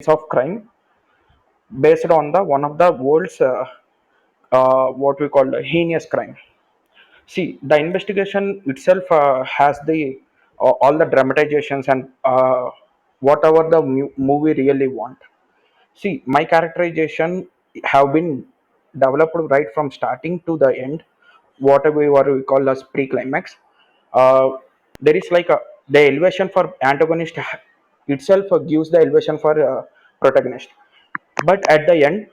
of crime based on the one of the world's what we call a heinous crime. See, the investigation itself has the all the dramatizations and whatever the movie really want. See, my characterization have been developed right from starting to the end, whatever we call as pre-climax. Uh, there is like the elevation for antagonist itself gives the elevation for protagonist, but at the end,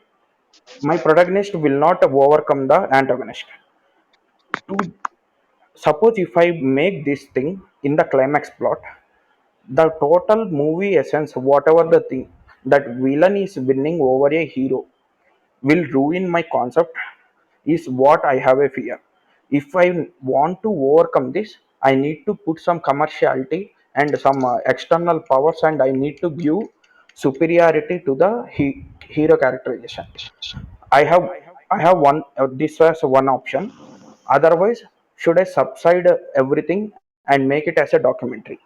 my protagonist will not overcome the antagonist. To suppose if I make this thing in the climax plot, the total movie essence, whatever the thing that villain is winning over a hero will ruin my concept is what I have a fear. If I want to overcome this, I need to put some commerciality and some external powers, and I need to give superiority to the hero characterization. I have I have one this was one option. Otherwise, should I subside everything and make it as a documentary?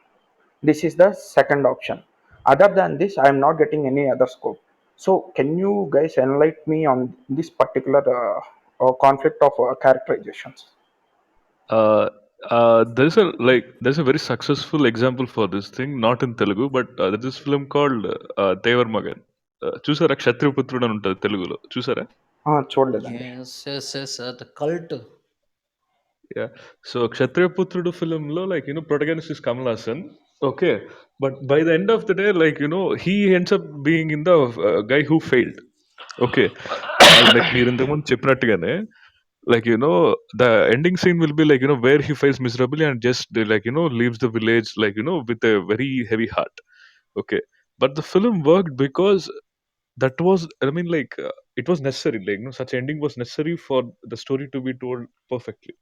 This is the second option. Other than this, I am not getting any other scope. So, can you guys enlighten me on this particular conflict of characterizations? Uh, there's a very successful example for this thing, not in Telugu, but there's this film called Devar Magan. చూసారా క్షత్రియపుత్రుడు అని ఉంటుంది తెలుగులో చూసారా? చూడలేదండి. Yes, the cult. Yeah. So క్షత్రియపుత్రుడు film లో protagonist is Kamal Hassan. Okay, but by the end of the day, he ends up being in the guy who failed. Okay, like మీరు ఇంతకుముందు చెప్పినట్టుగానే the ending scene will be where he fails miserably and just leaves the village with a very heavy heart. Okay, but the film worked because that was, I mean, it was necessary, such ending was necessary for the story to be told perfectly.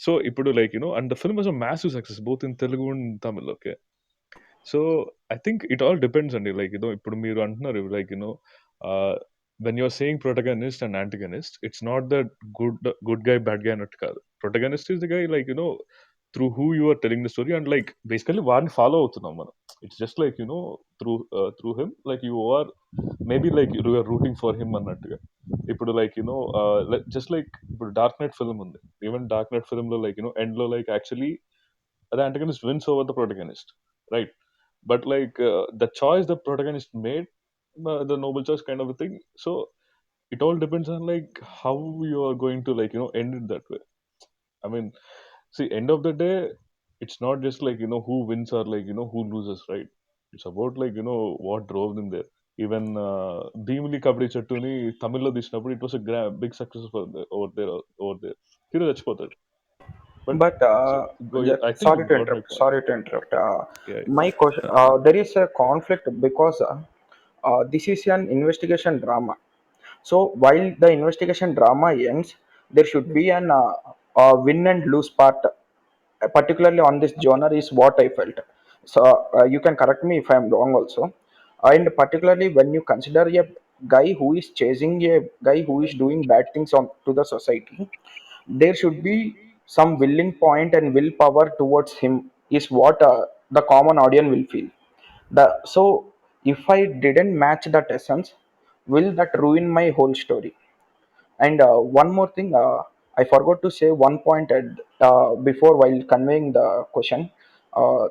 So ఇప్పుడు and the film was a massive success both in Telugu and Tamil. Okay, so I think it all depends అండి ఇప్పుడు మీరు అంటున్నారు uh, when you're saying protagonist and antagonist, it's not that good guy bad guy అన్నట్టు కాదు. Protagonist is the guy through who you are telling the story, and basically వాడిని follow అవుతున్నాం మనం. It's just through him, you are maybe you are rooting for him అన్నట్టుగా. ఇప్పుడు just ఇప్పుడు dark night film ఉంది. Even dark night film లో end లో actually the antagonist wins over the protagonist, right? But the choice the protagonist made, the noble choice kind of a thing. So it all depends on how you are going to end it that way. I mean, see, end of the day, it's not just who wins or who loses, right? It's about what drove them there. Even Bhimli Kabadi Chattuni Tamil lo తీసినప్పుడు it was a big success for over there. Hero చచ్చిపోతాడు. But But so I think you sorry to got my interrupt. point. Sorry to interrupt. Yeah, My question: yeah. there is a conflict because this is an investigation drama. So while the investigation drama ends, there should be an win and lose part, particularly on this genre, is what I felt. So you can correct me if I am wrong also. And particularly when you consider a guy who is chasing a guy who is doing bad things on to the society, there should be some willing point and willpower towards him is what the common audience will feel. So if I didn't match that essence, will that ruin my whole story? And one more thing, I forgot to say one point before while conveying the question. Uh,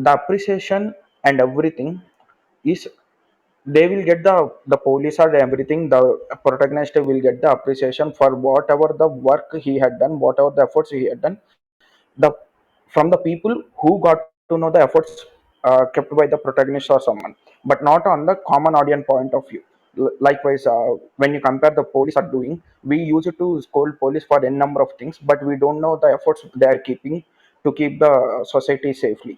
the appreciation and everything is they will get the police or everything. The protagonist will get the appreciation for whatever the work he had done, whatever the efforts he had done. The from the people who got to know the efforts kept by the protagonist or someone, but not on the common audience point of view. Likewise, when you compare the police are doing, we use it to scold police for n number of things, but we don't know the efforts they are keeping to keep the society safely.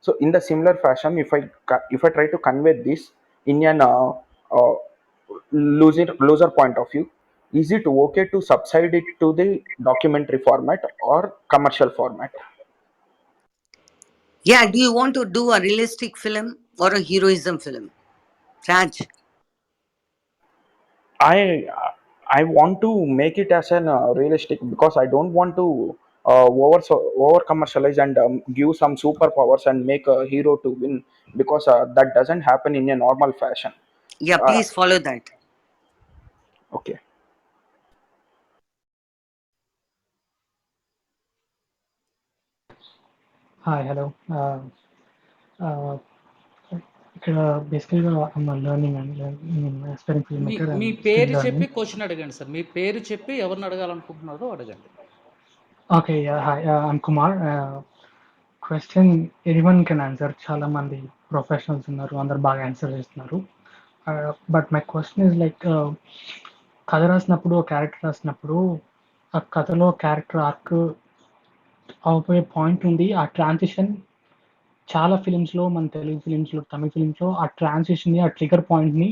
So in the similar fashion, if I try to convey this in an uh, loser point of view, is it okay to subside it to the documentary format or commercial format? Yeah, do you want to do a realistic film or a heroism film? Raj. I I want to make it as an realistic because I don't want to over commercialize and give some superpowers and make a hero to win, because that doesn't happen in a normal fashion. Yeah, uh, please follow that. okay. Hi hello ఇక్కడ బేసికల్గా I'm learning and నేను aspiring film me maker me and still పేరు చెప్పి learning. Question అడగండి sir. మీ పేరు చెప్పి ఎవరిని అడగాలనుకుంటున్నారో అడగండి. Okay, hi, I'm Kumar. Question anyone can answer, చాలా మంది ప్రొఫెషనల్స్ ఉన్నారు, అందరు బాగా ఆన్సర్ చేస్తున్నారు. But my question is like, కథ రాసినప్పుడు, క్యారెక్టర్ రాసినప్పుడు ఆ కథలో క్యారెక్టర్ ఆర్క్ అవపోయే పాయింట్ ఉంది. ఆ ట్రాన్సిషన్ చాలా ఫిలిమ్స్లో, మన తెలుగు ఫిలిమ్స్లో, తమిళ ఫిలిమ్స్లో ఆ ట్రాన్సిషన్ని, ఆ ట్రిగర్ పాయింట్ని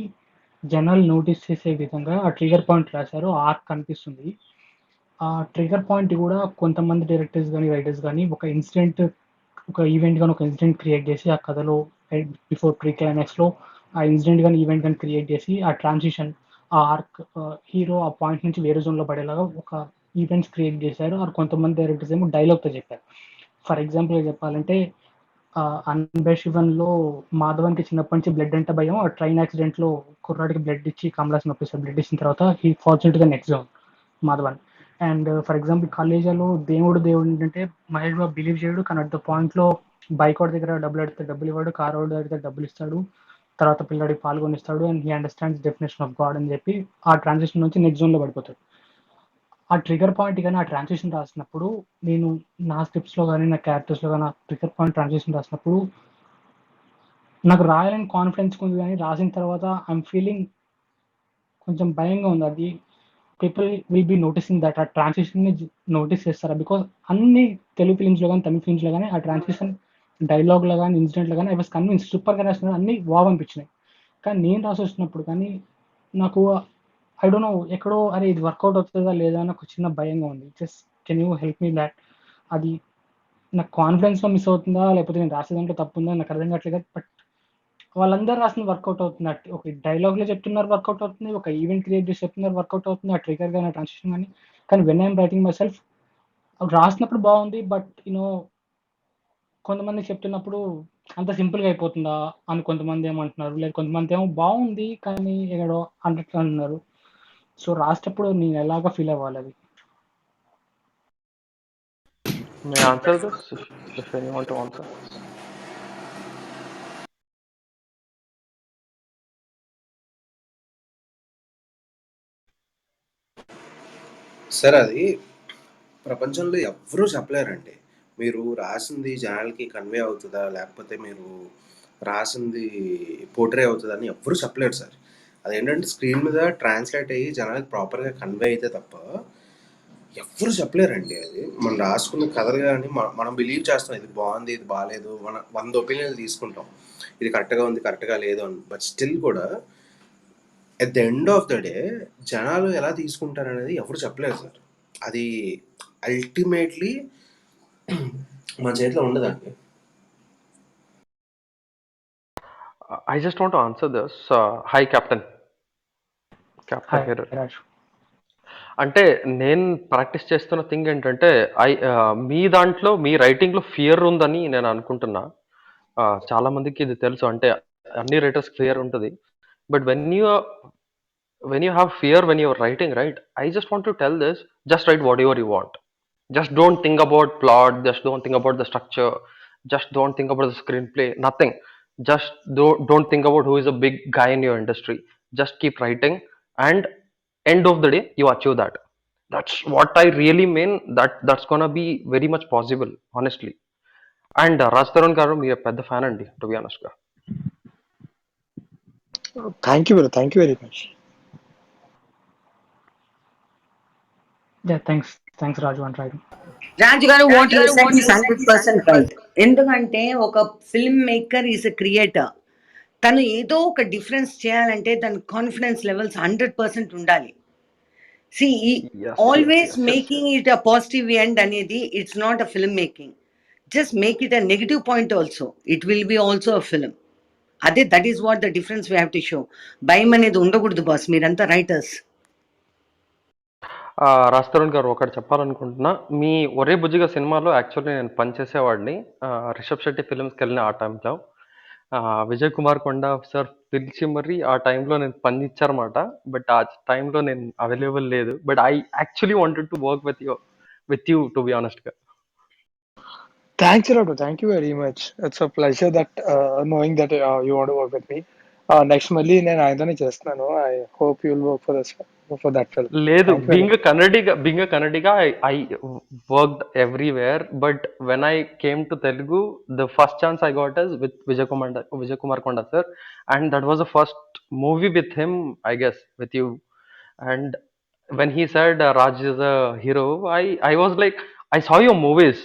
జనాలు నోటీస్ చేసే విధంగా ఆ ట్రిగర్ పాయింట్ రాశారు. ఆర్క్ కనిపిస్తుంది. ఆ ట్రిగర్ పాయింట్ కూడా కొంతమంది డైరెక్టర్స్ కానీ, రైటర్స్ కానీ ఒక ఇన్సిడెంట్, ఒక ఈవెంట్ కానీ, ఒక ఇన్సిడెంట్ క్రియేట్ చేసి ఆ కథలో బిఫోర్ ప్రీ క్లైమాక్స్లో ఆ ఇన్సిడెంట్ కానీ, ఈవెంట్ కానీ క్రియేట్ చేసి ఆ ట్రాన్సిషన్, ఆ ఆర్క్, హీరో ఆ పాయింట్ నుంచి వేరే జోన్లో పడేలాగా ఒక ఈవెంట్స్ క్రియేట్ చేశారు. ఆ కొంతమంది డైరెక్టర్స్ ఏమో డైలాగ్తో చెప్పారు. ఫర్ ఎగ్జాంపుల్ చెప్పాలంటే, అన్బే శివన్లో మాధవన్కి చిన్నప్పటి నుంచి బ్లడ్ అంటే భయం. ఆ ట్రైన్ యాక్సిడెంట్లో కుర్రాడికి బ్లడ్ ఇచ్చి కమలాసన్ నొప్పిస్తారు. బ్లడ్ ఇచ్చిన తర్వాత హీ ఫార్చునేట్గా నెక్స్ట్ జోన్ మాధవన్. అండ్ ఫర్ ఎగ్జాంపుల్ కాలేజీలో దేవుడు ఏంటంటే మహేష్ బాబు బిలీవ్ చేయడు, కానీ అట్ ద పాయింట్లో బైక్ వాడి దగ్గర డబ్బులు అడిగితే డబ్బులు ఇవ్వడు, కార్ వాడి దగ్గర డబ్బులు ఇస్తాడు, తర్వాత పిల్లాడికి పాల్గొనిస్తాడు, and he understands definition of God అని చెప్పి ఆ ట్రాన్సిషన్ నుంచి నెక్స్ట్ జోన్లో పడిపోతాడు. ఆ ట్రిగర్ పాయింట్ కానీ, ఆ ట్రాన్సిషన్ రాసినప్పుడు, నేను నా స్క్రిప్ట్స్లో కానీ, నా క్యారెక్టర్స్లో కానీ ఆ ట్రిగర్ పాయింట్ ట్రాన్సిషన్ రాసినప్పుడు నాకు రాయాలని కాన్ఫిడెన్స్ ఉంది, కానీ రాసిన తర్వాత ఐఎమ్ ఫీలింగ్ కొంచెం భయంగా ఉంది. అది people will be noticing that, ఆ ట్రాన్సిషన్ని నోటీస్ చేస్తారా? బికాస్ అన్ని తెలుగు ఫిలిమ్స్లో కానీ, తమిళ ఫిలిమ్స్లో కానీ ఆ ట్రాన్సిషన్ డైలాగ్లో కానీ, ఇన్సిడెంట్లో కానీ ఐ వాస్ కన్విన్స్, సూపర్గా రాసిన అన్ని వావ్ అనిపించినాయి. కానీ నేను రాసి వచ్చినప్పుడు కానీ నాకు ఐ డోంట్ నో, ఎక్కడో అరే ఇది వర్కౌట్ అవుతుందా లేదా అని ఒక చిన్న భయంగా ఉంది. Just can you help me that? అది నాకు కాన్ఫిడెన్స్లో మిస్ అవుతుందా, లేకపోతే నేను రాసేదాంట్లో తప్పు ఉందా నాకు అర్థం కావట్లేదు. బట్ వాళ్ళందరూ రాసిన వర్కౌట్ అవుతుంది. ఒక డైలాగ్లో చెప్తున్నారు వర్కౌట్ అవుతుంది, ఒక ఈవెంట్ క్రియేట్ చేసి చెప్తున్నారు వర్కౌట్ అవుతుంది, ఆ ట్రిగర్ కానీ, ట్రాన్సిషన్ కానీ. కానీ when I'm writing my self, రాసినప్పుడు బాగుంది, బట్ కొంతమంది చెప్తున్నప్పుడు అంత సింపుల్గా అయిపోతుందా అని కొంతమంది ఏమంటున్నారు, లేదు కొంతమంది ఏమో బాగుంది కానీ ఎక్కడో అన్నట్లు అంటున్నారు. సో రాసేటప్పుడు నేను ఎలాగా ఫీల్ అవ్వాలి అది? May I answer this if anyone to answer? Sir అది ప్రపంచంలో ఎవ్వరూ చెప్పలేరండి. మీరు రాసింది జనాలకి కన్వే అవుతుందా, లేకపోతే మీరు రాసింది పోర్ట్రే అవుతుందా అని ఎవ్వరూ చెప్పలేరు సార్. అదేంటంటే స్క్రీన్ మీద ట్రాన్స్లేట్ అయ్యి జనాలకి ప్రాపర్గా కన్వే అయితే తప్ప ఎవ్వరూ చెప్పలేరండి. అది మనం రాసుకున్న కథలు కానీ మనం బిలీవ్ చేస్తాం, ఇది బాగుంది, ఇది బాగాలేదు, 100 ఒపీనియన్లు తీసుకుంటాం, ఇది కరెక్ట్గా ఉంది, కరెక్ట్గా లేదు అని. బట్ స్టిల్ కూడా at the end of the day జనాలు ఎలా తీసుకుంటారు అనేది ఎవరు చెప్పలేరు సార్. అది అల్టిమేట్లీ మన చేతిలో ఉండదండి. I just want to answer this. Hi, Captain. Captain hi here. రాజు. అంటే నేను ప్రాక్టీస్ చేస్తున్న థింగ్ ఏంటంటే, మీ దాంట్లో, మీ రైటింగ్లో ఫియర్ ఉందని నేను అనుకుంటున్నా. చాలా మందికి ఇది తెలుసు, అంటే అన్ని రైటర్స్ ఫియర్ ఉంటుంది. But when you have fear when you're writing, right? I just want to tell this: just write whatever you want. Just don't think about plot, just don't think about the structure, just don't think about the screenplay, nothing. Just don't think about who is a big guy in your industry. Just keep writing, and end of the day you achieve that. That's what I really mean. That's gonna be very much possible, honestly. And Raj Tarun garu, మీ పెద్ద fan అండి, to be honest గా. Thank you bro, thank you very much. Thanks Raju and writing. Raju garu, what you said is 100% right. ఎందుకంటే ఒక film maker is a creator. తను ఏదో ఒక difference చేయాలంటే తన కాన్ఫిడెన్స్ లెవెల్స్ 100% ఉండాలి. See always making it a positive end అనేది it's not a film making. Just make it a negative point also, it will be also a film. అదే, that is what the difference we have to show. భయం అనేది ఉండకూడదు boss, మీరంతా writers. Raj Tarun గారు ఒకటి చెప్పాలనుకుంటున్నా. మీ 'ఒరే బుజ్జిగా' సినిమాలో యాక్చువల్లీ నేను పనిచేసేవాడిని. రిషబ్ శెట్టి ఫిల్మ్స్‌కెళ్ళిన ఆ టైంలో. విజయ్ కుమార్ కొండ సార్ పిలిచి మరీ ఆ టైంలో నేను పని ఇచ్చారన్నమాట. బట్ ఆ టైంలో నేను అవైలబుల్ లేదు. But I actually wanted to work with you to be ఆనెస్ట్‌గా. Thanks a lot. Thank you very much. It's a pleasure that knowing that you want to work with me. Next మళ్ళీ నేను ఆయనతోనే చేస్తున్నాను. I hope you'll work for that film. లేదు. Thank you very much. Being a Kannadiga I worked everywhere. But when I came to Telugu the first chance I got is with Vijay Kumar Konda sir. And that was the first movie with him I guess with you. And when he said Raj is a hero, I was like, I saw your movies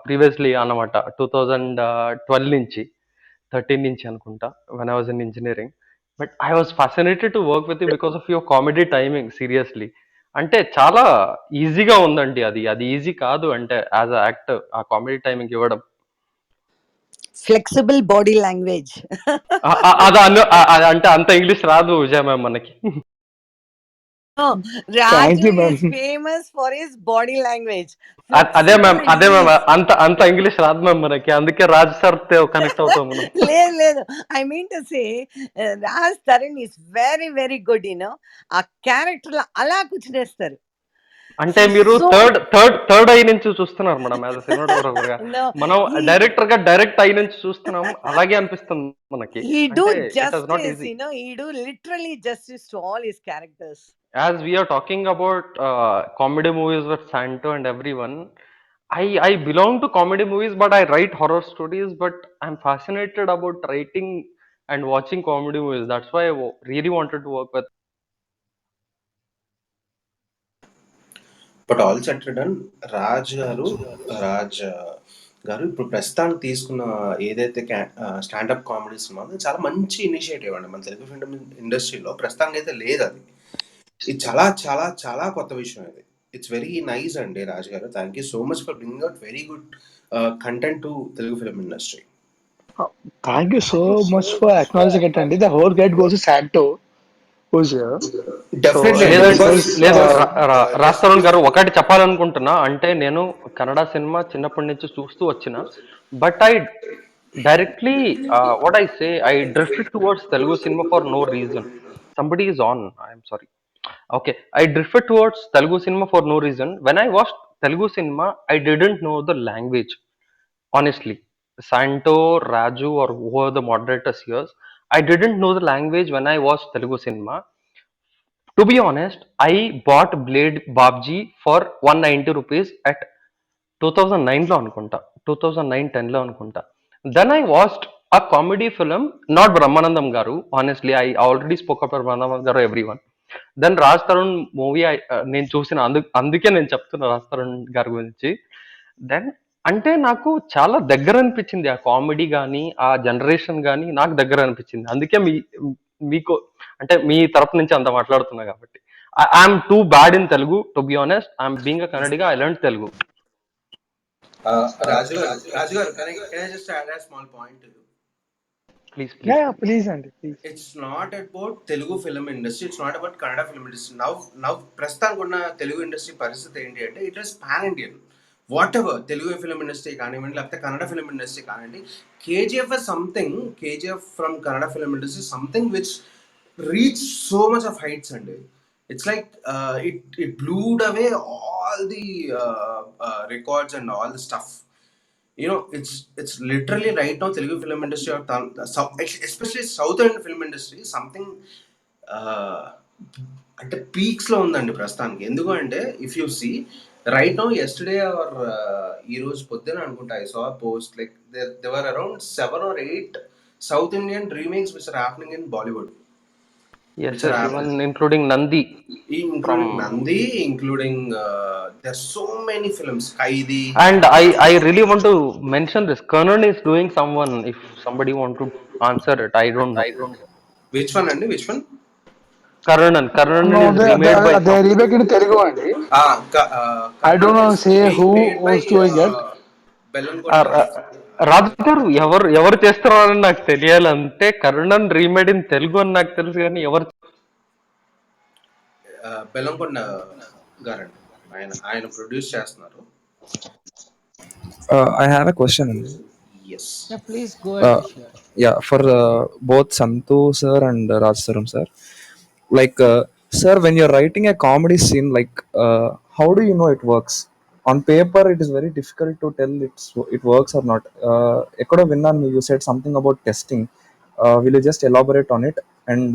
previously అన్నమాట. 2012 నుంచి 13 నుంచి అనుకుంటా, when I was in engineering. But I was fascinated to work with you because of your comedy timing. Seriously అంటే చాలా ఈజీగా ఉందండి. అది easy కాదు అంటే యాజ్ అ యాక్టర్ ఆ కామెడీ టైమింగ్ ఇవ్వడం. Flexible body language. అంటే అంత ఇంగ్లీష్ రాదు విజయ మ్యామ్ మనకి. Thank Raju you, ma'am. is famous for his body language. అదే మ్యామ్ Flexible is. అంత ఇంగ్లీష్ రాదు మ్యామ్ మనకి. అందుకే రాజ్ సార్ కనెక్ట్ అవుతాం మనం. లేదు, I mean to say Raj Tarun is very very good. ఆ క్యారెక్టర్ లో అలా కూర్చునేస్తారు. అంటే మీరు థర్డ్ ఐ నుంచి చూస్తున్నారు మేడం యాజ్ సినిమాటోగ్రఫర్ గా. మనం డైరెక్టర్ గా డైరెక్ట్ ఐ నుంచి చూస్తున్నాం, అలాగే అనిపిస్తుంది మనకి. he do అంటే it was not justice, easy. he do literally justice to all his characters. As we are talking about comedy movies with Santo and everyone, I belong to comedy movies, but I write horror stories. But I'm fascinated about writing and watching comedy movies. That's why I really wanted to work with. But all set done. Raj గారు ఇప్పుడు ప్రస్తుతానికి తీసుకున్న ఏదైతే stand up comedy cinema చాలా మంచి initiative అండి మన Telugu film ఇండస్ట్రీలో. ప్రస్తుతానికి అయితే లేదు అది. ఇది చాలా చాలా చాలా కొత్త విషయం ఇది. ఇట్స్ వెరీ నైస్ అండి రాజ్ గారు. Thank you so much for bringing out very good content to Telugu film industry. Thank you so much for acknowledging it, Andy. The whole credit goes to Santo, who's here. Definitely So, అండి. లేదు రాజ్ తరుణ్ గారు ఒకటి చెప్పాలనుకుంటున్నా. అంటే నేను Kannada cinema చిన్నప్పటి నుంచి చూస్తూ వచ్చిన, but I directly what I say I drifted towards Telugu cinema for no reason. Somebody is on, I'm sorry. Okay, I drifted towards Telugu cinema for no reason. When I watch Telugu cinema I didn't know the language honestly. Santo, Raju, or who are the moderators here, I didn't know the language when I watched Telugu cinema. To be honest, I bought Blade Babji for 190 rupees at 2009 లో అనుకుంటా, 2009-10లో అనుకుంటా. Then I watched a comedy film, not Brahmanandam garu. Honestly, I already spoke about Brahmanandam garu everyone. Then Raj Tarun movie నేను చూసిన, అందుకే నేను చెప్తున్నా రాజ్ తరుణ్ గారి గురించి. దెన్ అంటే నాకు చాలా దగ్గర అనిపించింది ఆ కామెడీ కానీ ఆ జనరేషన్ కానీ నాకు దగ్గర అనిపించింది. అందుకే మీకు అంటే మీ తరపు నుంచి అంత మాట్లాడుతున్నా కాబట్టి. I'm too bad in Telugu to be honest. I'm being a Kannadiga, I learn Telugu. Raju garu can I just add a small point to you? Please yeah, please, Andy, please. It's not about Telugu film industry. It's not about Kannada film industry. Now ప్రస్తుతానికి ఉన్న Telugu industry పరిస్థితి ఏంటి అంటే it is pan Indian. Whatever Telugu film industry కానివ్వండి, లేకపోతే Kannada film industry కానివ్వండి, KGF from Kannada film industry something which reach so much of heights అండి. It's like it blowed away all the records and all the stuff. It's literally right now Telugu film industry or especially southern film industry something అంటే peaks లో ఉందండి ప్రస్తుతానికి. ఎందుకు అంటే if you see right now yesterday or ఈ రోజు పొద్దున అనుకుంటా I saw a post like there were around 7 or 8 South Indian remakes which are happening in Bollywood. yes, even including Nandi, including there's so many films. Kaidi. And I really want to mention this. Kanan is doing someone. If somebody want to answer it, I don't know. Which one, Andy? Which one? Karan No, is remade by they remake in Telugu, Andy. I don't know say who was doing it. రాజు గారు ఎవరు చేస్తున్నారని నాకు తెలియాలంటే Karunan remade in Telugu అని నాకు తెలుసు, కానీ ఎవరు బెల్లంకొండ గారండి. ఆయన ఆయన ప్రొడ్యూస్ చేస్తున్నారు. I have a question. Yes. Yeah, please go ahead, Uh, Rishi. yeah, for both Santu sir and Raj Sarum sir. Like, sir, when you're writing a comedy scene, like, how do you know it works? On paper, it is very difficult to tell it works or not. Ekkodo vinnanu, you said something about testing. Will you just elaborate on it? And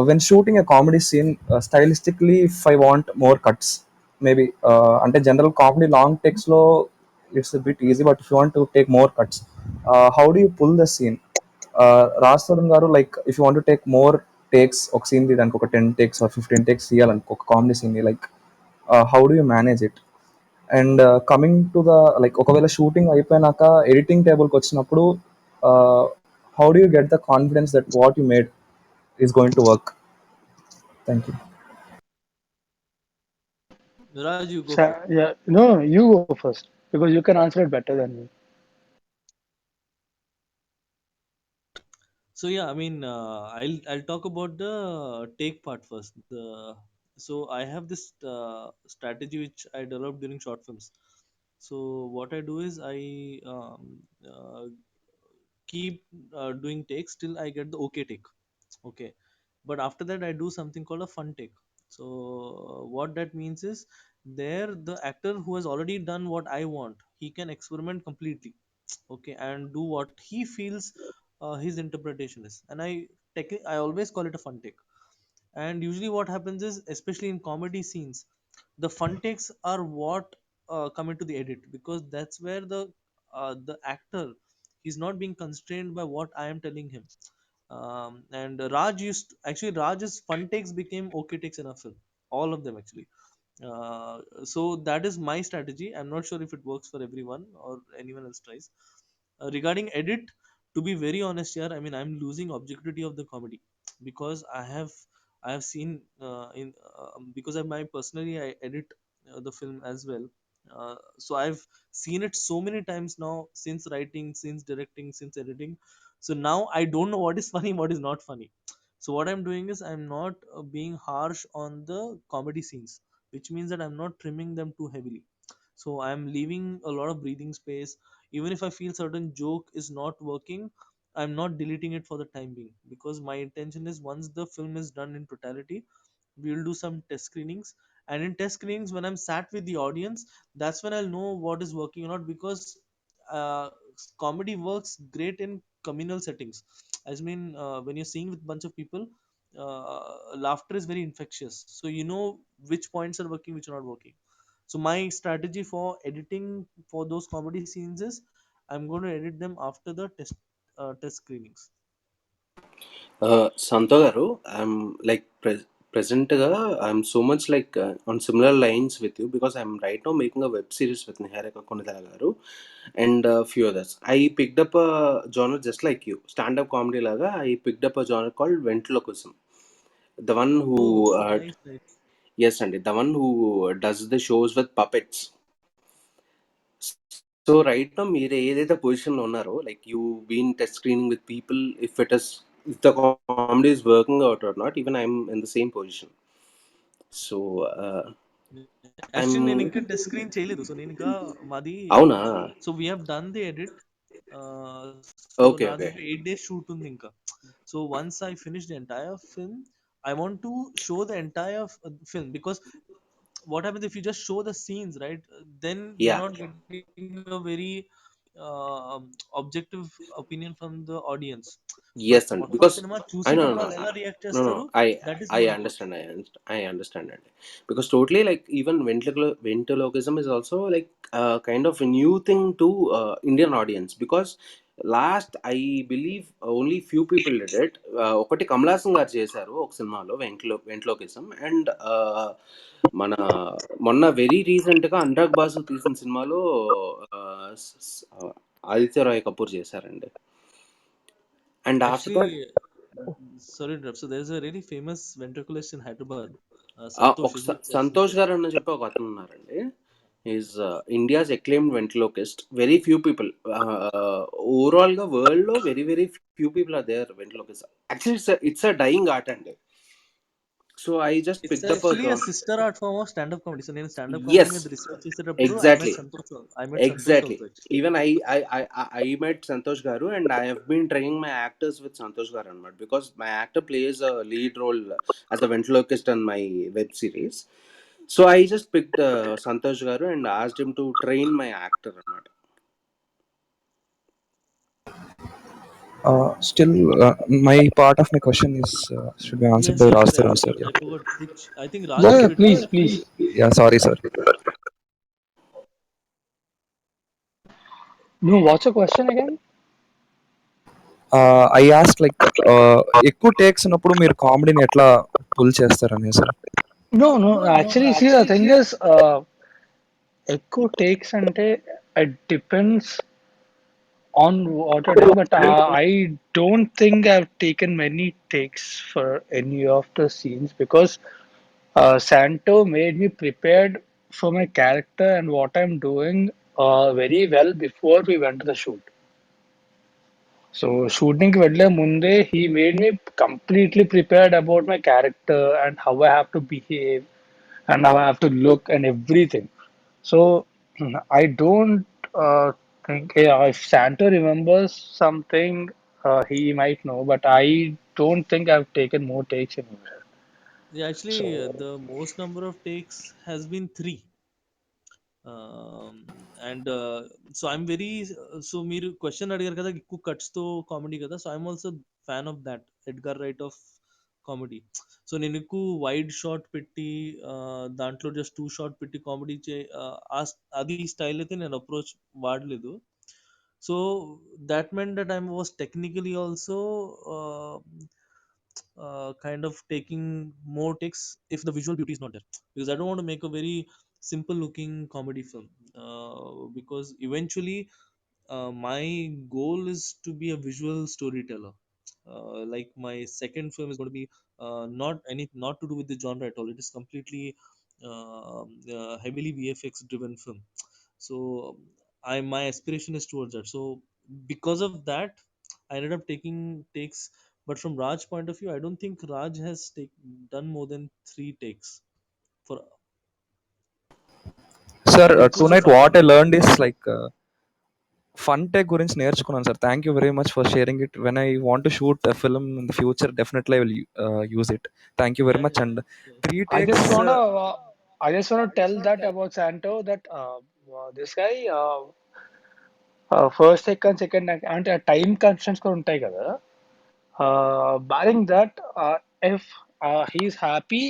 when shooting a comedy scene, stylistically, if I want more cuts, maybe అంటే general comedy long takes లో it's bit easy, but if you want to take more cuts, how do you pull the scene? Raj Tarun garu, like if you want to take more takes, ఒక scene దానికి ఒక 10 takes or 15 takes తీయాలనుకో ఒక comedy scene, like how do you manage it? And coming to the like, ఒకవేళ shooting అయిపోయినాక editing టేబుల్కి వచ్చినప్పుడు, how do you get the confidence that what you made is going to work? Thank you. Raj, you go first. Yeah, no, you go first because you can answer it better than me. So yeah, I mean, I'll talk about the take part first. So I have this strategy which I developed during short films. So what I do is I keep doing takes till I get the okay take. Okay, but after that I do something called a fun take. So what that means is, there the actor who has already done what I want, he can experiment completely, okay, and do what he feels his interpretation is, and I always call it a fun take. And usually what happens is, especially in comedy scenes, the fun takes are what come into the edit, because that's where the actor, he's not being constrained by what I am telling him. And Raj's fun takes became okay takes in a film, all of them actually. So that is my strategy. I'm not sure if it works for everyone or anyone else tries. Regarding edit, to be very honest here, I mean, I'm losing objectivity of the comedy, because I have seen in because I my personally I edit the film as well. So I've seen it so many times now, since writing, since directing, since editing. So now I don't know what is funny, what is not funny. So what I'm doing is, I'm not being harsh on the comedy scenes, which means that I'm not trimming them too heavily. So I'm leaving a lot of breathing space. Even if I feel certain joke is not working, I'm not deleting it for the time being, because my intention is, once the film is done in totality, we will do some test screenings. And in test screenings, when I'm sat with the audience, that's when I'll know what is working or not, because uh, comedy works great in communal settings. I mean, when you're seeing with bunch of people, laughter is very infectious, so you know which points are working, which are not working. So my strategy for editing for those comedy scenes is, I'm going to edit them after the test screenings. Santo garu, I'm like ప్రెసెంట్‌గా I'm so much like on similar lines with you because I'm right now making a web series with Niharika Konidela garu and few others. I picked up a genre just like you. Standup comedy లాగా I picked up a genre called ventriloquism. The one who Oh, nice, nice. Yes అండి. The one who does the shows with puppets. So right now మీరు ఏదైతే పొజిషన్‌లో ఉన్నారో, like you been test screening with people, if the comedy is working out or not, even I'm in the same position. So I'm actually నేను ఇంకా test screen చేయలేదు. So నేను ఇంకా మాది అవునా? So we have done the edit. So okay. నాది okay. ఇంకా 8 days shoot ఉంది ఇంకా. So once I finish the entire film, I want to show the entire film, because what happens if you just show the scenes, right? Then you're yeah! not getting a very uh, objective opinion from the audience. But yes అండి. మొత్తం because సినిమా నో. చూసినప్పుడు నో. వాళ్ళు ఎలా react నో. నో. చేస్తారు, I that is I more important. Understand. I understand అండి. Because totally like even ventriloquism is also like kind of new thing to Indian audience. Because last I believe only few people did it. ఒకటి కమల్ హాసన్ గారు చేశారు ఒక సినిమాలో వెంట్రిలోకిజం. And మన మొన్న very రీసెంట్‌గా Anurag boss తీసిన సినిమాలో ఆహ్, స్ స్ ఆదిత్య రాయ్ కపూర్ చేశారండి. And after that Actually, sorry to interrupt. So there's a really famous ventriloquist in Hyderabad, Santosh. His name is Santosh garu అని చెప్పి ఒక అతను ఉన్నారండి. Is India's acclaimed ventriloquist. Very few people, ఓవరాల్‌గా వరల్డ్‌లో very very few people are there ventriloquist. Actually it's a dying art అండి. So I just it's picked up actually sister art form of standup comedy. So నేను standup comedy ఎస్ మీద research చేసేటప్పుడు exactly I met Santosh exactly also actually. Even I met Santosh garu and I have been training my actors with Santosh garu అనమాట because my actor plays a lead role as a ventriloquist in my web series. So I just picked Santosh garu and asked him to train my actor అనమాట. Still, my part of my question is should be answered Yes, by yes, Raj yeah. Taran, sir. I Yeah. forgot which. I think Raj Yeah, did yeah, it, please, right? please. Yeah, sorry, sir. No, what's your question again? I asked like ఎక్కువ takes ఉన్నప్పుడు మీరు కామెడీని ఎట్లా pull చేస్తారని sir. No, actually, see, the thing is, ఎక్కువ takes అంటే it depends on what you're doing, but I don't think I've taken many takes for any of the scenes because Santo made me prepared for my character and what I'm doing very well before we went to the shoot. So shooting కి వెళ్ళే ముందే he made me completely prepared about my character and how I have to behave and how I have to look and everything. So I don't think, yeah, if Santa remembers something, he might know, but I don't think I've taken more takes anywhere. Yeah, So actually, the most number of takes has been three. And so I'm very so మీరు question అడిగారు కదా ఎక్కువ cuts తో comedy కదా, so I'm also fan of that Edgar right of comedy. So నేను ఎక్కువ wide shot పెట్టి దాంట్లో జస్ట్ టూ షాట్ పెట్టి కామెడీ అది స్టైల్ అయితే నేను అప్రోచ్ వాడలేదు. So that meant that I was technically also kind of taking more takes if the visual beauty is not there, because I don't want to make a very simple looking comedy film, because eventually my goal is to be a visual storyteller. Like my second film is going to be not to do with the genre at all. It is completely heavily VFX driven film. So I my aspiration is towards that. So because of that I ended up taking takes. But from Raj point of view, I don't think Raj has done more than three takes for. Sir, And it was tonight just what I automatic. learned is like fun tech గురించి నేర్చుకున్నాను sir. Thank you very much for sharing it. When I want to shoot a film in the future definitely I will use it. Thank you very Yeah, much. yeah, and yeah. 3 I just takes. wanna I just wanna tell that about Santo that this guy first second second అంటే time constants కూడా ఉంటాయి కదా. Barring that, if he's happy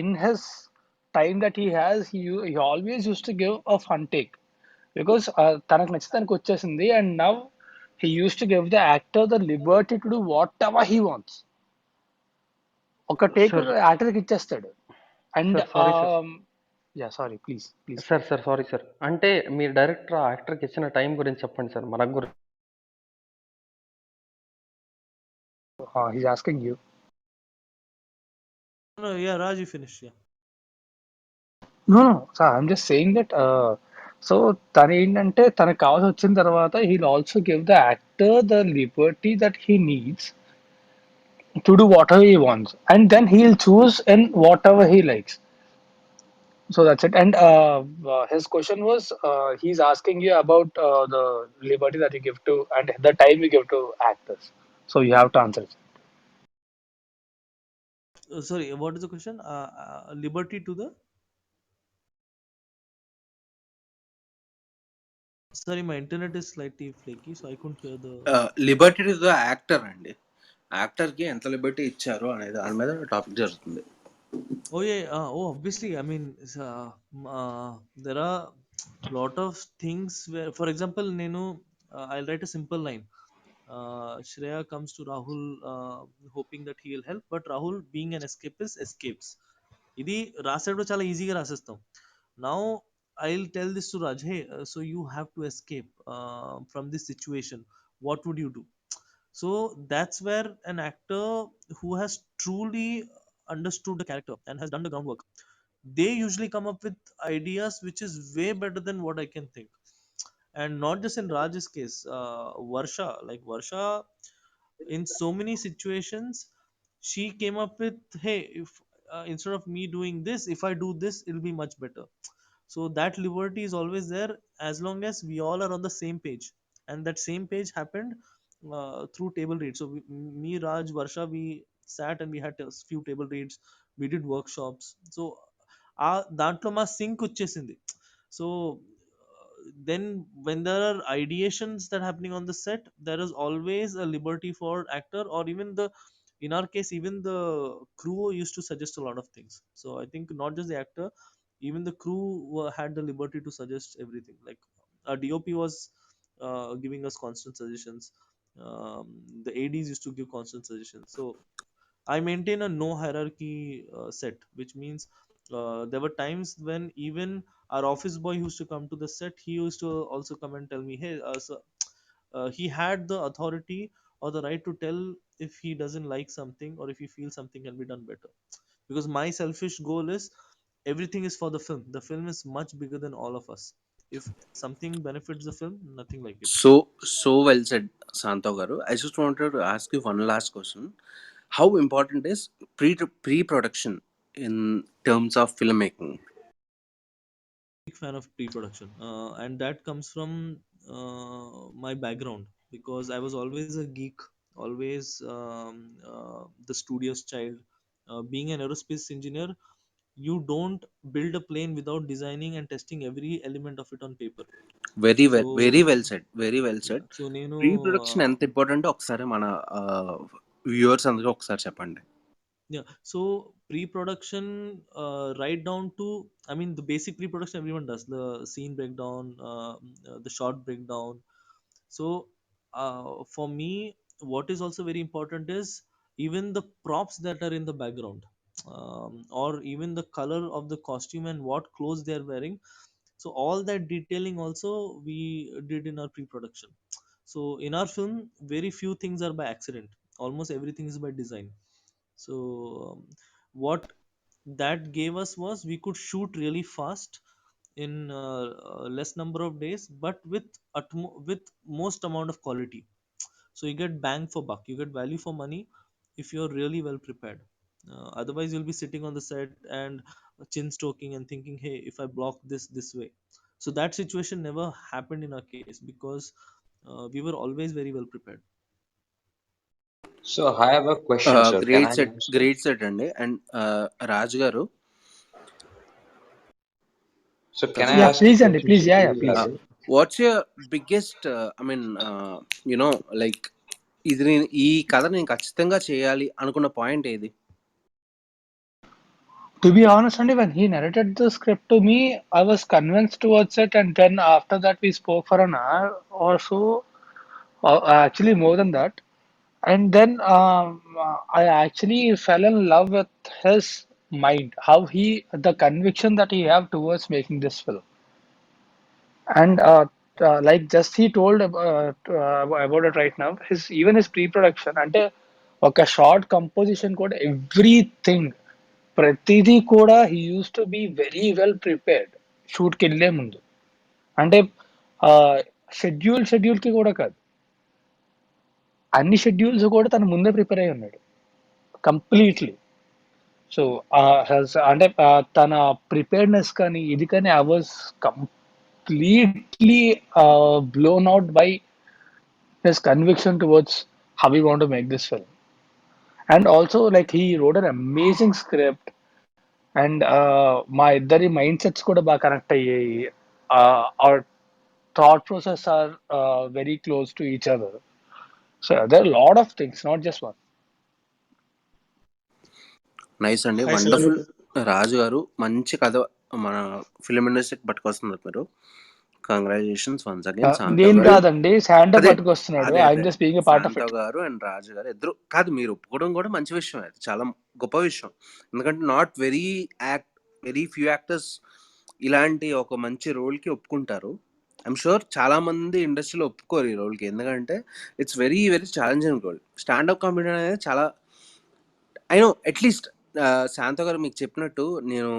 in his time that he has, he always used to give a fun take because తనకు నచ్చితే తనకు వచ్చేసింది, and now he used to give the actor the liberty to do whatever he wants. ఒక take sir యాక్టర్కి ఇచ్చేస్తాడు. And sir sorry sir yeah sorry please please sir sorry sir అంటే మీరు director ఆ యాక్టర్కి ఇచ్చిన టైం గురించి చెప్పండి సార్ మనకు గురించి. He's asking you. No, yeah, Raj, you finish. Yeah. No no sir I'm just saying that so తను ఏంటంటే తనకు కావాల్సి వచ్చిన తర్వాత he'll also give the actor the liberty that he needs to do whatever he wants and then he'll choose in whatever he likes. So that's it. And his question was he's asking you about the liberty that you give to and the time you give to actors. So you have to answer it. Sorry, what is the question? Liberty to the. Sorry, my internet is slightly flaky, so I couldn't hear the. Liberty to the actor అండి. యాక్టర్కి ఎంత Liberty ఇచ్చారు అనేది దాని మీద topic జరుగుతుంది. Oh yeah, oh obviously. I mean, there are lot of things where, for example, Nenu, I'll write a simple line. Shreya comes to Rahul, hoping that he'll help, but Rahul, being an escapist, escapes. ఇది రాసేటప్పుడు చాలా ఈజీగా రాసేస్తాం. Now I'll tell this to Raj, hey so you have to escape from this situation, what would you do? So that's where an actor who has truly understood the character and has done the groundwork, they usually come up with ideas which is way better than what I can think. And not just in Raj's case, Varsha, like Varsha, in so many situations she came up with, hey, if instead of me doing this, if I do this, it'll be much better. So that liberty is always there as long as we all are on the same page. And that same page happened through table reads. So me, Raj, Varsha, we sat and we had a few table reads, we did workshops. So ఆ దాంట్లో మా sync వచ్చేసింది. So then when there are ideations that happening on the set, there is always a liberty for actor, or even the, in our case, even the crew used to suggest a lot of things. So I think not just the actor, even the crew had the liberty to suggest everything. Like our DOP was giving us constant suggestions. um, the ADs used to give constant suggestions. So I maintain a no hierarchy set, which means there were times when even our office boy who used to come to the set, he used to also come and tell me, hey, so, he had the authority or the right to tell if he doesn't like something or if he feels something can be done better. Because my selfish goal is everything is for the film. The film is much bigger than all of us. If something benefits the film, nothing like it. So well said, Santav garu. I just wanted to ask you one last question. How important is pre-production in terms of filmmaking? Big fan of pre-production, and that comes from my background, because I was always a geek, always the studious child. Being an aerospace engineer, you don't build a plane without designing and testing every element of it on paper. Very So well said, very well said. yeah, so నేను pre-production ఎంత important ఒకసారి మన viewers అందరూ ఒకసారి చెప్పండి. yeah, so pre-production, right down to, I mean, the basic pre-production everyone does, the scene breakdown, the shot breakdown. So for me, what is also very important is even the props that are in the background, or even the color of the costume and what clothes they are wearing. So all that detailing also we did in our pre-production. So in our film, very few things are by accident, almost everything is by design. So what that gave us was we could shoot really fast in less number of days, but with with most amount of quality. So you get bang for buck, you get value for money if you're really well prepared. Otherwise you'll be sitting on the set and chin stroking and thinking, hey, if I block this way. So that situation never happened in our case, because we were always very well prepared. So I have a question, sir. Can I ask you? Great set అండి. And Raju గారు, So can I Yeah, ask a please, Andy, question, please. sir, Yeah, to yeah, you please. as well? What's your biggest I mean like ఇది నేను ఈ కథ నేను ఖచ్చితంగా చేయాలి అనుకున్న పాయింట్ ఏది? To be honest, Andy, when he narrated the script to me, I was convinced towards it, and then after that, we spoke for an hour or so, actually more than that. And then I actually fell in love with his mind, how the conviction that he have towards making this film. And like just he told about it right now, even his pre-production, అంటే ఒక short composition కూడా everything ప్రతిదీ కూడా he used to be very well prepared షూట్కి వెళ్ళే ముందు. అంటే షెడ్యూల్కి కూడా కాదు, అన్ని షెడ్యూల్స్ కూడా తను ముందే ప్రిపేర్ అయి ఉన్నాడు కంప్లీట్లీ. సో అంటే తన ప్రిపేర్డ్నెస్ కానీ ఇది కానీ I was completely blown out by his conviction towards how we want to make this film. And also, like, he wrote an amazing script, and మా ఇద్దరి మైండ్ సెట్స్ కూడా బాగా కనెక్ట్ అయ్యాయి. Our thought process are very close to each other. So there are a lot of things, not just one. Nice అండి, Hi sir. Wonderful. రాజు గారు మంచి కథ మన ఫిలిం ఇండస్ట్రీకి పట్టుకొస్తున్నారు మీరు. కంగ్రాచులేషన్స్ వన్స్ అగైన్ శాంతవ్ నేను గారు. కాదండి, శాండో అదే పట్టుకొస్తున్నాడు. అదే ఐఎమ్ అదే just being a part of శాంతవ్ ఇట్. గారు అండ్ రాజు గారు ఇద్దరు కాదు, మీరు ఒప్పుకోవడం కూడా మంచి విషయం, అది చాలా గొప్ప విషయం. ఎందుకంటే నాట్ వెరీ ఫ్యూ యాక్టర్స్ ఇలాంటి ఒక మంచి రోల్కి ఒప్పుకుంటారు. ఐఎమ్ షూర్ చాలా మంది ఇండస్ట్రీలో ఒప్పుకోరు ఈ రోల్కి, ఎందుకంటే it's very very challenging role. Stand up comedy అనేది చాలా, ఐ నో అట్లీస్ట్ శాంతవ్ గారు మీకు చెప్పినట్టు నేను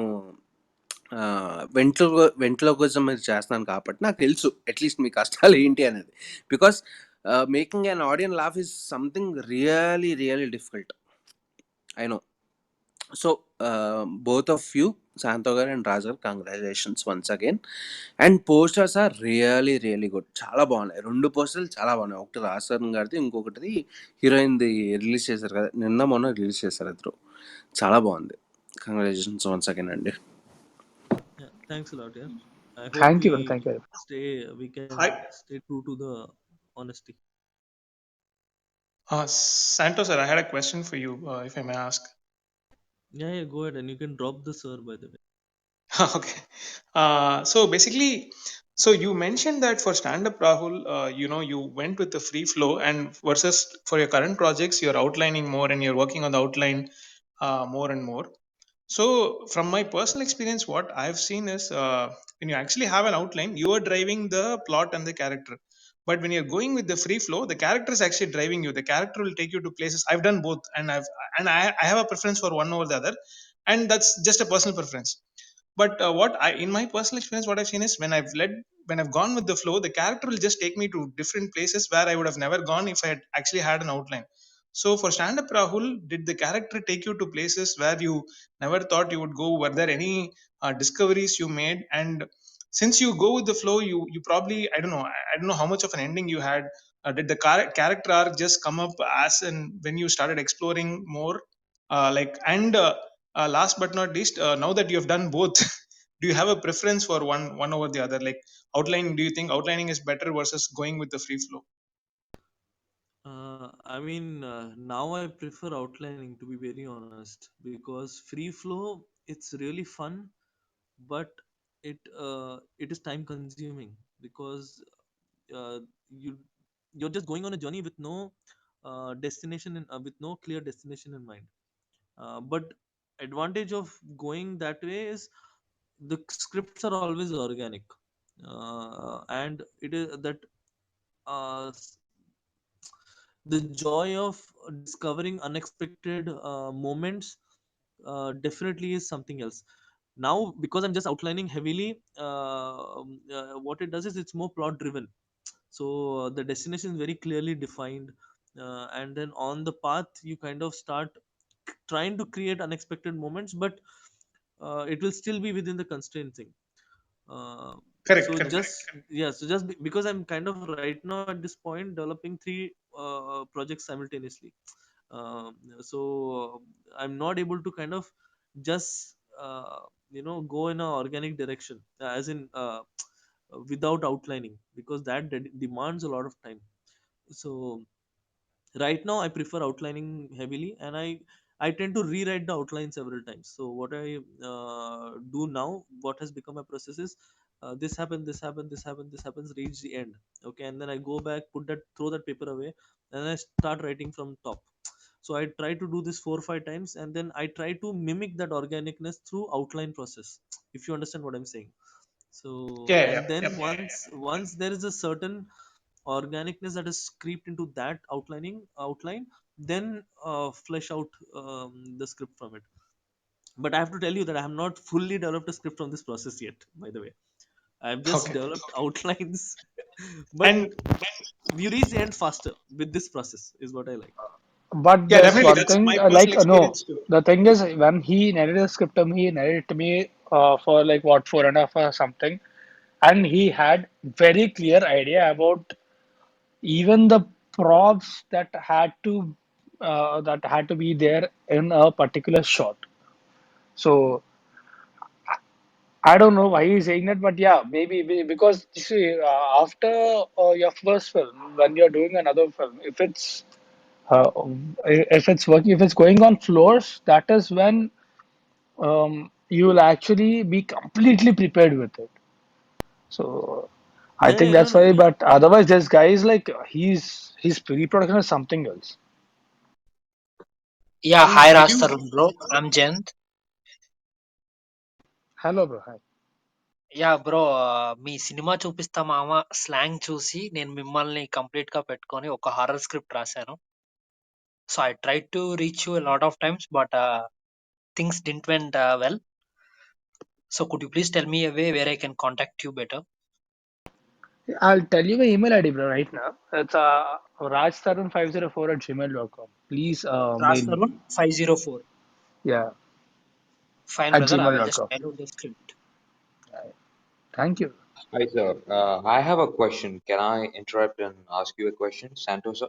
వెంట్రలోకిజం మీరు చేస్తున్నాను కాబట్టి నాకు తెలుసు అట్లీస్ట్ మీ కష్టాలు ఏంటి అనేది. Because making an audience laugh is something really really difficult. I know. So both of you, Santo garu and Raj garu, congratulations once again. And posters are really really good. చాలా బాగున్నాయి. 2 పోస్టర్లు చాలా బాగున్నాయి. ఒకటి రాజ్ తరుణ్ గారిది, ఇంకొకటిది హీరోయిన్‌ది రిలీజ్ చేశారు కదా! నిన్న మొన్న రిలీజ్ చేశారు ఇద్దరు. చాలా బాగుంది. కంగ్రాచ్యులేషన్స్ వన్స్ అగైన్ అండి. Yeah, thanks a lot. Yeah, I hope Thank you, bro. Thank you. we can Hi, stay true to the honesty. Santo sir, I had a question for you, if I may ask. Yeah, yeah, go ahead, and you can drop the sir, by the way. Okay. So basically, so you mentioned that for stand-up, Rahul, you went with the free flow, and versus for your current projects, you're outlining more and you're working on the outline more and more. So, from my personal experience, what I've seen is when you actually have an outline, you are driving the plot and the character. But when you're going with the free flow, the character is actually driving you. The character will take you to places. I've done both, and I have a preference for one over the other, and that's just a personal preference. But in my personal experience, what I've seen is when I've gone with the flow, the character will just take me to different places where I would have never gone if I had actually had an outline. So for stand up, Rahul, did the character take you to places where you never thought you would go? Were there any discoveries you made? And since you go with the flow, you probably, I don't know how much of an ending you had. Did the character arc just come up as and when you started exploring more? Last but not least, now that you have done both, do you have a preference for one over the other? Like outlining, do you think outlining is better versus going with the free flow? Now I prefer outlining, to be very honest, because free flow, it's really fun, but it is time consuming because uh, you you're just going on a journey with no with no clear destination in mind. But advantage of going that way is the scripts are always organic, and it is that uh, s- the joy of discovering unexpected moments definitely is something else. Now because I'm just outlining heavily, what it does is it's more plot driven, so the destination is very clearly defined, and then on the path you kind of start trying to create unexpected moments, but it will still be within the constraint thing. uh, Correct, so correct. because I'm kind of right now at this point developing three projects simultaneously, so I'm not able to kind of just go in a organic direction, as in without outlining, because that demands a lot of time. So right now I prefer outlining heavily, and I tend to rewrite the outline several times. So what I do now, what has become a process is, this happened, this happened, this happened, this happens, reach the end. Okay, and then I go back, throw that paper away, and I start writing from top. So I try to do this 4 or 5 times, and then I try to mimic that organicness through outline process, if you understand what I'm saying. So Yeah, yeah, and then yep. once there is a certain organicness that is creeped into that outline, then flesh out the script from it. But I have to tell you that I have not fully developed a script from this process yet, by the way. I've just Okay. developed outlines, but And we reach the end faster with this process, is what I like. But yeah, there's definitely, one that's thing, my personal no, experience too. the thing is, when he narrated the script to me, he narrated to me for like what, 4.5 or something, and he had very clear idea about even the props that had to be there in a particular shot. So I don't know why he's saying that, but yeah, maybe because you see, after your first film, when you're doing another film, uh, if it's working, if it's going on floors, that is when you will actually be completely prepared with it. So I Yeah, think yeah, no, that's no, why. yeah. But otherwise, this guy is like his pre-production is something else. Yeah, And hi did Raj you? Tarun bro. I'm Jent. Hello, bro. Hi. Yeah bro, మీ cinema చూపిస్తా మామ slang చూసి నేను మిమ్మల్ని complete గా పెట్టుకొని ఒక horror script రాశాను. So I try to reach you lot of times but things didn't went well. So could you please tell me away where I can contact you better? I'll tell you my email ID, bro, right now. It's rajtarun504@gmail.com. Please mail me. Rastaron 504. Yeah, Fine, at brother. I will just gmail.com. mail you the script. Thank you. Hi, sir. I have a question. Can I interrupt and ask you a question, Santo sir?